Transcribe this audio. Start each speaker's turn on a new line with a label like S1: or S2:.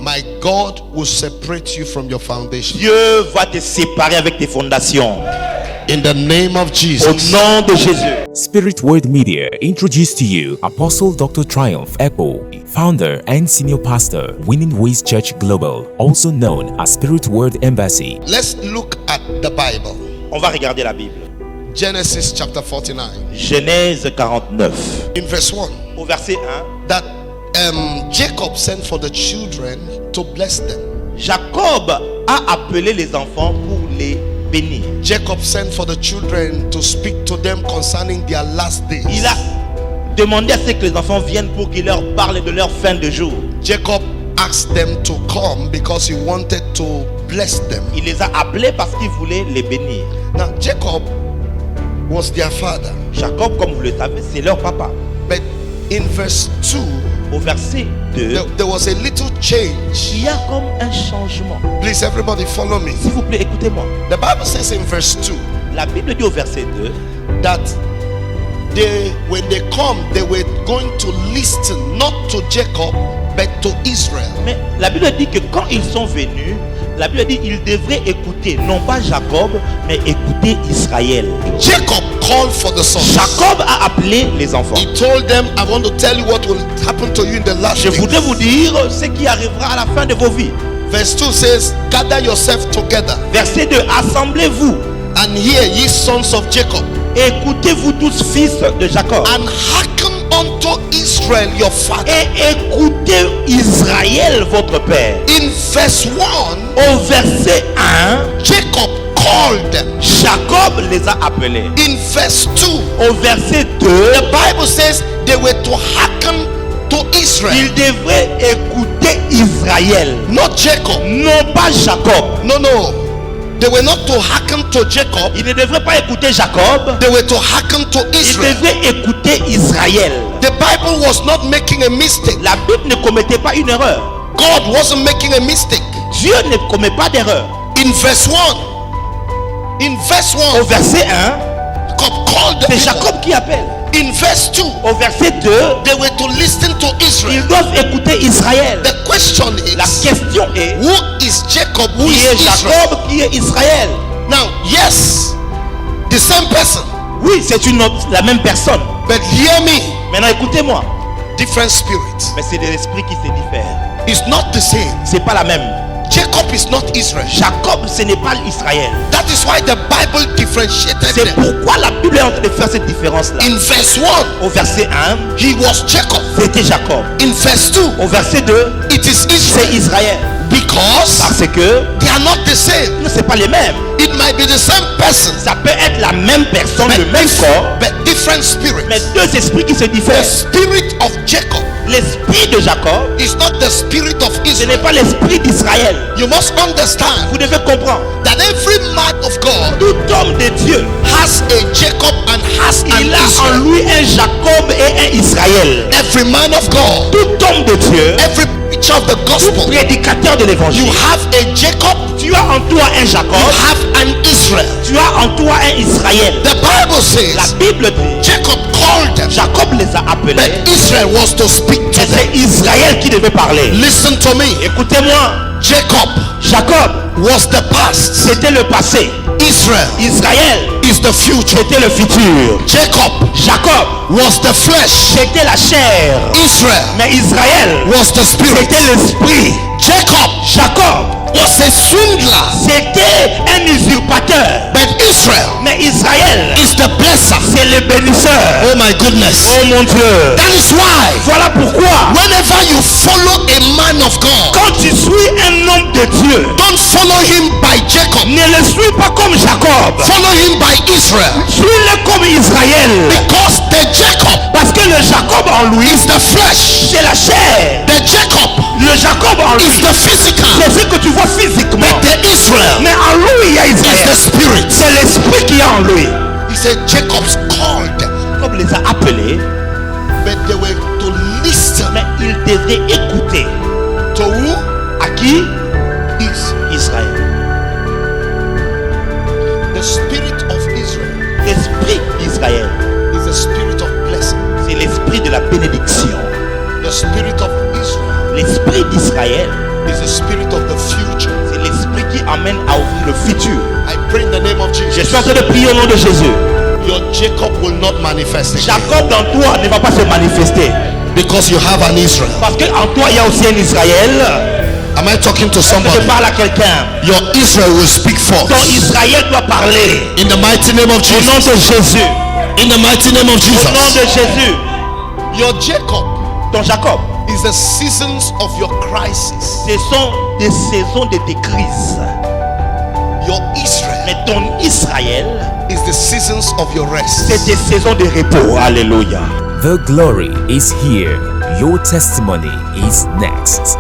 S1: my God will separate you from your foundation.
S2: Dieu va te séparer avec tes fondations.
S1: In the name of
S2: Au
S1: Jesus.
S2: nom de Jésus.
S3: Spirit Word Media introduced to you Apostle Dr. Triumph Ekpo, founder and senior pastor, Winning Ways Church Global, also known as Spirit Word Embassy.
S1: Let's look at the Bible.
S2: On va regarder la Bible.
S1: Genesis chapter 49.
S2: Genèse 49.
S1: In verse 1.
S2: Au verset 1.
S1: That Jacob sent for the children to bless them.
S2: Jacob a appelé les enfants pour les bénir.
S1: Jacob sent for the children to speak to them concerning their last days.
S2: Il a demandé à ce que les enfants viennent pour qu'il leur parle de leur fin de jour.
S1: Jacob asked them to come because he wanted to bless them.
S2: Il les a appelés parce qu'il voulait les bénir.
S1: Now Jacob was their father.
S2: Jacob, comme vous le savez, c'est leur papa.
S1: But in verse 2,
S2: Au verset 2,
S1: there was a little change.
S2: il y a comme un changement.
S1: Please everybody follow me.
S2: S'il vous plaît, écoutez-moi.
S1: The Bible says in verse 2
S2: La Bible dit au verset 2
S1: that when they come, they were going to listen not to Jacob but to Israel.
S2: mais la Bible dit que quand ils sont venus, la Bible dit qu'ils devraient écouter non pas Jacob, mais écouter Israël.
S1: Jacob called for the sons.
S2: Jacob a appelé les enfants.
S1: He told them, I want to tell you what will happen to you in the last
S2: Je
S1: days.
S2: voudrais vous dire ce qui arrivera à la fin de vos vies.
S1: Verse 2 says, gather yourself together
S2: Verset 2, assemblez-vous,
S1: and hear ye sons of Jacob,
S2: écoutez-vous tous fils de Jacob,
S1: and hearken unto Israel your father.
S2: et écoutez Israël votre père.
S1: In verse 1,
S2: Au verset 1,
S1: Jacob called them.
S2: Jacob les a appelés.
S1: In verse 2,
S2: Au verset 2,
S1: the Bible says they were to hearken to Israel,
S2: ils devraient écouter Israël,
S1: not Jacob.
S2: non pas Jacob.
S1: No. They were not to hearken to Jacob.
S2: Ils ne devraient pas écouter Jacob,
S1: They were to hearken to
S2: ils
S1: Israel.
S2: devraient écouter Israël.
S1: The Bible was not making a mistake.
S2: La Bible ne commettait pas une erreur.
S1: God wasn't making a mistake.
S2: Dieu ne commet pas d'erreur.
S1: In verse 1,
S2: Au verset 1,
S1: Jacob called the
S2: c'est
S1: people.
S2: Jacob qui appelle.
S1: In verse 2,
S2: Au verset 2,
S1: they were to listen to Israel.
S2: ils doivent écouter Israël.
S1: The question
S2: La
S1: is,
S2: question est,
S1: who is Jacob? Who
S2: qui
S1: is
S2: est
S1: Israel?
S2: Jacob, qui est Israël?
S1: Now, yes, the same person,
S2: Oui, c'est la même personne.
S1: but hear me,
S2: Maintenant, écoutez-moi.
S1: different spirits.
S2: Mais c'est des esprits qui se diffèrent.
S1: It's not the same.
S2: C'est pas la même.
S1: Jacob is not Israel.
S2: Jacob, ce n'est pas Israël.
S1: That is why the Bible differentiated
S2: C'est
S1: them.
S2: pourquoi la Bible est en train de faire cette différence-là.
S1: In verse 1,
S2: Au verset 1,
S1: he was Jacob.
S2: c'était Jacob.
S1: In verse 2,
S2: Au verset 2,
S1: it is
S2: c'est
S1: Israel.
S2: Israël.
S1: Because
S2: Parce que
S1: they are not the same.
S2: c'est pas les mêmes.
S1: It might be the same person,
S2: Ça peut être la même personne,
S1: but,
S2: le même corps,
S1: but different spirits.
S2: mais deux esprits qui se
S1: The
S2: diffèrent.
S1: spirit of Jacob
S2: L'esprit de Jacob,
S1: is not the spirit of
S2: ce n'est
S1: Israel.
S2: pas l'esprit d'Israël.
S1: You must understand
S2: Vous devez comprendre.
S1: that every man of God
S2: Tout homme de Dieu,
S1: has a Jacob and has an
S2: il a en
S1: Israel.
S2: lui un Jacob et un Israël.
S1: Every man of God,
S2: Tout homme de Dieu,
S1: every preacher of the
S2: tout
S1: gospel,
S2: prédicateur de
S1: you
S2: l'évangile,
S1: have a Jacob,
S2: tu as en toi un
S1: you
S2: Jacob,
S1: have an Israel.
S2: tu as en toi un Israël.
S1: The Bible
S2: La
S1: says
S2: Bible dit,
S1: Jacob called them,
S2: Jacob les a appelés,
S1: but Israel was to speak to
S2: et
S1: them.
S2: c'est Israël qui devait parler.
S1: Listen to me.
S2: Écoutez-moi,
S1: Jacob
S2: Jacob,
S1: was the past.
S2: c'était le passé.
S1: Israel
S2: Israël,
S1: is the future.
S2: c'était le futur.
S1: Jacob
S2: Jacob,
S1: was the flesh.
S2: c'était la chair.
S1: Israel
S2: Mais Israël,
S1: was the spirit.
S2: c'était l'esprit. Jacob,
S1: was a swindler.
S2: c'était un usurpateur.
S1: But Israel
S2: Mais Israël,
S1: is the blesser.
S2: c'est le bénisseur.
S1: Oh my goodness.
S2: Oh mon Dieu.
S1: That is why
S2: Voilà pourquoi,
S1: whenever you follow a man of God,
S2: quand tu suis un homme de Dieu,
S1: don't follow him by Jacob.
S2: ne le suis pas comme Jacob.
S1: Follow him by Israel.
S2: Suis-le comme Israël.
S1: Because the Jacob
S2: Parce que le Jacob en lui,
S1: is the flesh.
S2: c'est la chair.
S1: The Jacob
S2: Le Jacob en lui,
S1: is the physical.
S2: c'est ce que tu vois physiquement.
S1: But the Israel
S2: Mais en lui, il y a
S1: is
S2: Israël.
S1: the spirit.
S2: C'est l'esprit qui est en lui.
S1: He said Jacob's called them,
S2: Jacob les a appelés,
S1: but they were to listen
S2: mais ils devraient écouter.
S1: to who?
S2: À qui?
S1: Is
S2: Israël.
S1: the spirit of Israel
S2: L'esprit d'Israël,
S1: is the spirit of blessing.
S2: c'est l'esprit de la bénédiction.
S1: The spirit of Israel
S2: L'esprit d'Israël,
S1: is the spirit of the future.
S2: C'est l'esprit qui amène à ouvrir le futur.
S1: I pray in the name of
S2: Je
S1: Jesus.
S2: suis en train de prier au nom de Jésus.
S1: Your Jacob will not manifest again,
S2: Jacob dans toi ne va pas se manifester.
S1: because you have an Israel.
S2: Parce qu'en toi il y a aussi un Israël.
S1: Am I talking to
S2: Je
S1: somebody?
S2: parle à quelqu'un.
S1: Your Israel will speak forth.
S2: Ton Israël doit parler.
S1: In the mighty name of
S2: Au nom
S1: Jesus.
S2: de Jésus.
S1: In the mighty name of
S2: Au nom de
S1: Jesus.
S2: Jésus.
S1: Your Jacob
S2: Ton Jacob,
S1: is the seasons of your crisis.
S2: ce sont des saisons de tes crises.
S1: Your Israel
S2: Mais ton Israël,
S1: is the seasons of your rest.
S2: c'est des saisons de repos. Alléluia.
S3: The glory is here. Your testimony is next.